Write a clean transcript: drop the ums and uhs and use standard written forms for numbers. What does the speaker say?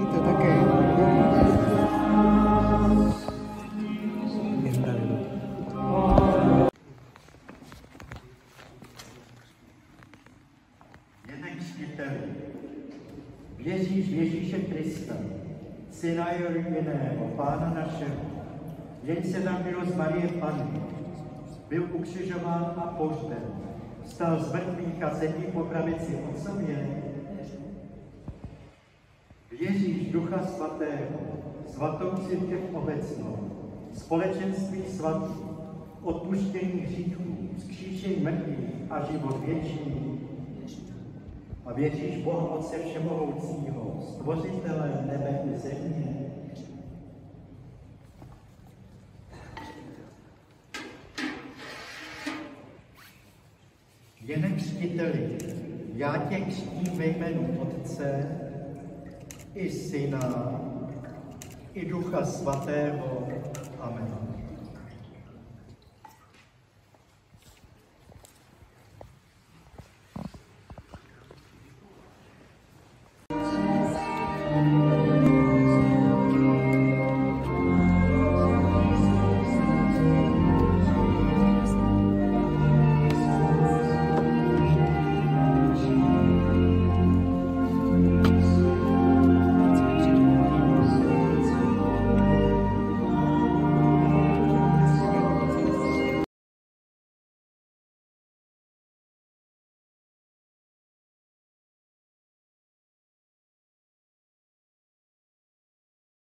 to také. Jene křtiteli, věříš v Ježíše Krista, Syna jediného, Pána našeho, jenž se narodil z Marie Panny, byl ukřižován a pohřben, vstal z mrtvých a sedí po pravici Otcově. Věříš Ducha Svatého, svatou církev obecnou, společenství svatých, odpuštění hříchů, vzkříšení mrtvých a život věčný. A věříš Boha Otce Všemohoucího, Stvořitele nebe i země. Jene křtiteli, já tě křtím ve jménu Otce i Syna, i Ducha Svatého. Amen.